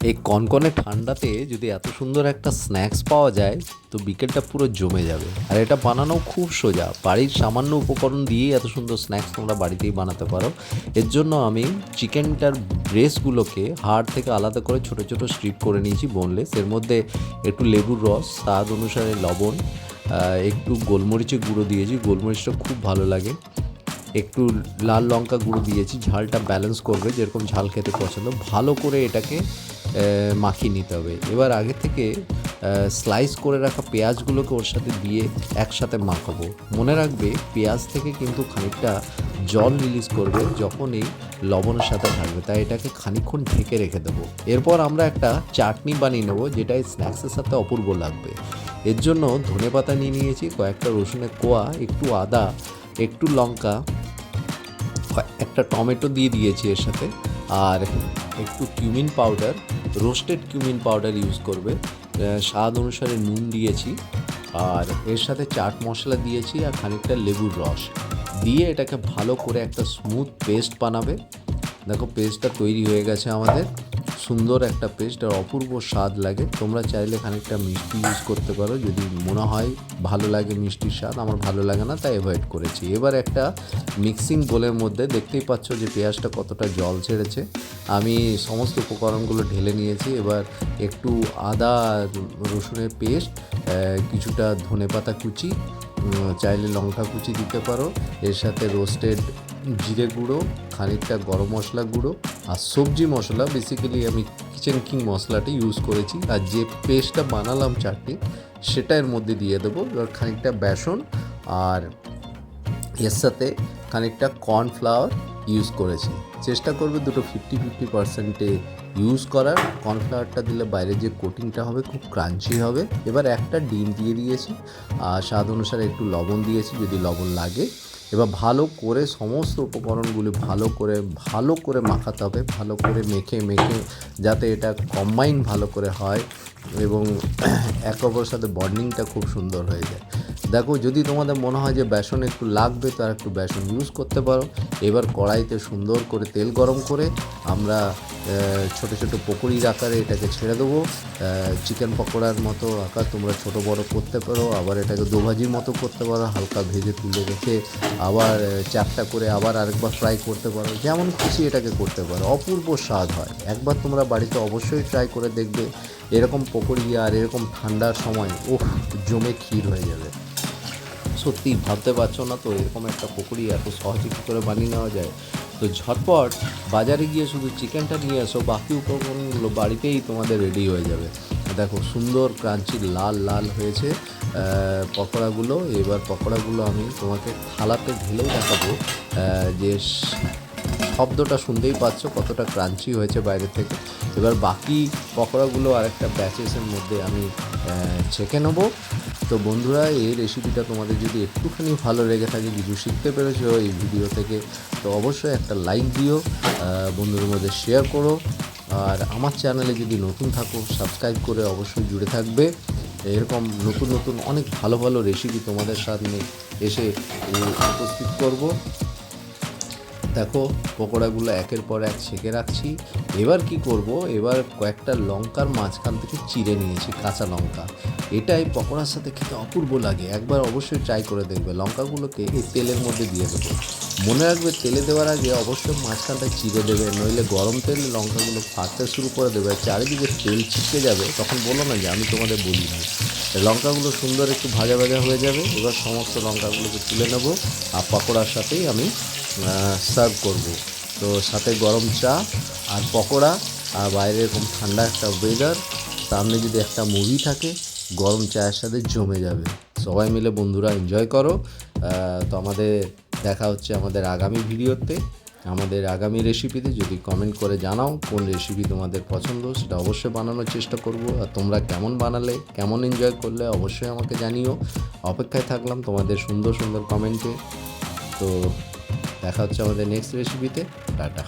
এই কনকনে ঠান্ডাতে যদি এত সুন্দর একটা স্ন্যাক্স পাওয়া যায় তো বিকেলটা পুরো জমে যাবে। আর এটা বানানো খুব সোজা, বাড়ির সামান্য উপকরণ দিয়েই এত সুন্দর স্ন্যাক্স তোমরা বাড়িতেই বানাতে পারো। এর জন্য আমি চিকেনটার ব্রেস্টগুলোকে হাড় থেকে আলাদা করে ছোট ছোট স্ট্রিপ করে নিয়েছি বোনলেস। এর মধ্যে একটু লেবুর রস, স্বাদ অনুসারে লবণ, একটু গোলমরিচের গুঁড়ো দিয়েছি, গোলমরিচটা খুব ভালো লাগে, একটু লাল লঙ্কা গুঁড়ো দিয়েছি, ঝালটা ব্যালেন্স করবে, যেরকম ঝাল খেতে পছন্দ। ভালো করে এটাকে মাখিয়ে নিতে হবে। এবার আগে থেকে স্লাইস করে রাখা পেঁয়াজগুলোকে ওর সাথে দিয়ে একসাথে মাখাবো। মনে রাখবে পেঁয়াজ থেকে কিন্তু খানিকটা জল রিলিজ করবে যখন এই লবণের সাথে থাকবে, তাই এটাকে খানিকক্ষণ ঢেকে রেখে দেবো। এরপর আমরা একটা চাটনি বানিয়ে নেবো যেটা এই স্ন্যাক্সের সাথে অপূর্ব লাগবে। এর জন্য ধনেপাতা নিয়ে নিয়েছি, কয়েকটা রসুনের কোয়া, একটু আদা, একটু লঙ্কা, একটা টমেটো দিয়ে দিয়েছি এর সাথে, আর একটু cumin powder, roasted cumin powder use করবে, স্বাদ অনুসারে নুন দিয়েছি, আর এর সাথে চাট মশলা দিয়েছি, আর খানিকটা লেবুর রস দিয়ে এটাকে ভালো করে একটা স্মুথ পেস্ট বানাবে। দেখো পেস্টটা তৈরি হয়ে গেছে আমাদের, সুন্দর একটা পেস্ট, আর অপূর্ব স্বাদ লাগে। তোমরা চাইলে খানিকটা মিষ্টি ইউজ করতে পারো যদি মনে হয় ভালো লাগে মিষ্টির স্বাদ। আমার ভালো লাগে না তাই অ্যাভয়েড করেছি। এবার একটা মিক্সিং বোলের মধ্যে দেখতেই পাচ্ছ যে পেঁয়াজটা কতটা জল ছেড়েছে। আমি সমস্ত উপকরণগুলো ঢেলে নিয়েছি। এবার একটু আদা রসুনের পেস্ট, কিছুটা ধনেপাতা কুচি, চাইলে লঙ্কা কুচি দিতে পারো, এর সাথে রোস্টেড জিরে গুঁড়ো, খানিকটা গরম মশলা গুঁড়ো, আর সবজি মশলা, বেসিক্যালি আমি কিচেন কিং মশলাটা ইউজ করেছি, আর যে পেস্টটা বানালাম চাটনি সেটা এর মধ্যে দিয়ে দেবো। এবার খানিকটা বেসন, আর এর সাথে খানিকটা কর্নফ্লাওয়ার ইউজ করেছি। চেষ্টা করবে দুটো 50-50% ইউজ করার। কর্নফ্লাওয়ারটা দিলে বাইরে যে কোটিংটা হবে খুব ক্রাঞ্চি হবে। এবার একটা ডিম দিয়ে দিয়েছি, আর স্বাদ অনুসারে একটু লবণ দিয়েছি যদি লবণ লাগে। এবার ভালো করে সমস্ত উপকরণগুলি ভালো করে মাখাতে হবে, ভালো করে মেখে যাতে এটা কম্বাইন ভালো করে হয় এবং একে অপরের সাথে বন্ডিংটা খুব সুন্দর হয়ে যায়। দেখো যদি তোমাদের মনে হয় যে বেসন একটু লাগবে তো আর একটু বেসন ইউজ করতে পারো। এবার কড়াইতে সুন্দর করে তেল গরম করে আমরা ছোটো ছোটো পকোড়ির আকারে এটাকে ছেড়ে দেবো। চিকেন পকোড়ার মতো আকার তোমরা ছোটো বড়ো করতে পারো, আবার এটাকে দোভাজির মতো করতে পারো, হালকা ভেজে তুলে রেখে আবার চারটা করে আবার আরেকবার ফ্রাই করতে পারো, যেমন খুশি এটাকে করতে পারো। অপূর্ব স্বাদ হয়, একবার তোমরা বাড়িতে অবশ্যই ট্রাই করে দেখবে। এরকম পকোড়ি আর এরকম ঠান্ডার সময় জমে ক্ষীর হয়ে যাবে। সত্যি ভাবতে পারছো না তো এরকম একটা পকোড়ি এত সহজে কী করে বানিয়ে নেওয়া যায়। তো ঝটপট বাজারে গিয়ে শুধু চিকেনটা নিয়ে আসো, বাকি উপকরণগুলো বাড়িতেই তোমাদের রেডি হয়ে যাবে। দেখো সুন্দর ক্রাঞ্চি লাল লাল হয়েছে পকোড়াগুলো। এবার পকোড়াগুলো আমি তোমাকে থালাতে ঢেলেও দেখাবো, যে শব্দটা শুনতেই পাচ্ছ কতটা ক্রাঞ্চি হয়েছে বাইরে থেকে। এবার বাকি পকোড়াগুলো আরেকটা ব্যাচেসের মধ্যে আমি ছেঁকে নেবো। তো বন্ধুরা এই রেসিপিটা তোমাদের যদি একটুখানি ভালো লেগে থাকে, কিছু শিখতে পেরেছো এই ভিডিও থেকে, তো অবশ্যই একটা লাইক দিও, বন্ধুদের মধ্যে শেয়ার করো, আর আমার চ্যানেলে যদি নতুন থাকো সাবস্ক্রাইব করে অবশ্যই জুড়ে থাকবে। এরকম নতুন নতুন অনেক ভালো ভালো রেসিপি তোমাদের সামনে এসে উপস্থিত করব। দেখো পকোড়াগুলো একের পর এক ছেঁকে রাখছি। এবার কি করব, এবার কয়েকটা লঙ্কার মাঝখান থেকে চিড়ে নিয়েছি, কাঁচা লঙ্কা। এটাই পকোড়ার সাথে খেতে অপূর্ব লাগে, একবার অবশ্যই ট্রাই করে দেখবে। লঙ্কাগুলোকে এই তেলের মধ্যে দিয়ে দেবো। মনে রাখবে তেলে দেওয়ার আগে অবশ্যই মাঝখানটা চিড়ে দেবে, নইলে গরম তেলে লঙ্কাগুলো ফাটতে শুরু করে দেবে, চারিদিকে তেল ছিটকে যাবে, তখন বলো না যে আমি তোমাদের বলিনি। লঙ্কাগুলো সুন্দর একটু ভাজা ভাজা হয়ে যাবে। এবার সমস্ত লঙ্কাগুলোকে তুলে নেব, আর পকোড়ার সাথেই আমি সার্ভ করব। তো সাথে গরম চা আর পকোড়া, আর বাইরে এরকম ঠান্ডা একটা ওয়েদার, সামনে যদি একটা মুভি থাকে, গরম চায়ের সাথে জমে যাবে। সবাই মিলে বন্ধুরা এনজয় করো। তো আমাদের দেখা হচ্ছে আমাদের আগামী ভিডিওতে, আমাদের আগামী রেসিপিতে। যদি কমেন্ট করে জানাও কোন রেসিপি তোমাদের পছন্দ, সেটা অবশ্যই বানানোর চেষ্টা করব। আর তোমরা কেমন বানালে, কেমন এনজয় করলে অবশ্যই আমাকে জানিও। অপেক্ষায় থাকলাম তোমাদের সুন্দর সুন্দর কমেন্টে। তো দেখা হচ্ছে আমাদের নেক্সট রেসিপিতে। টাটা।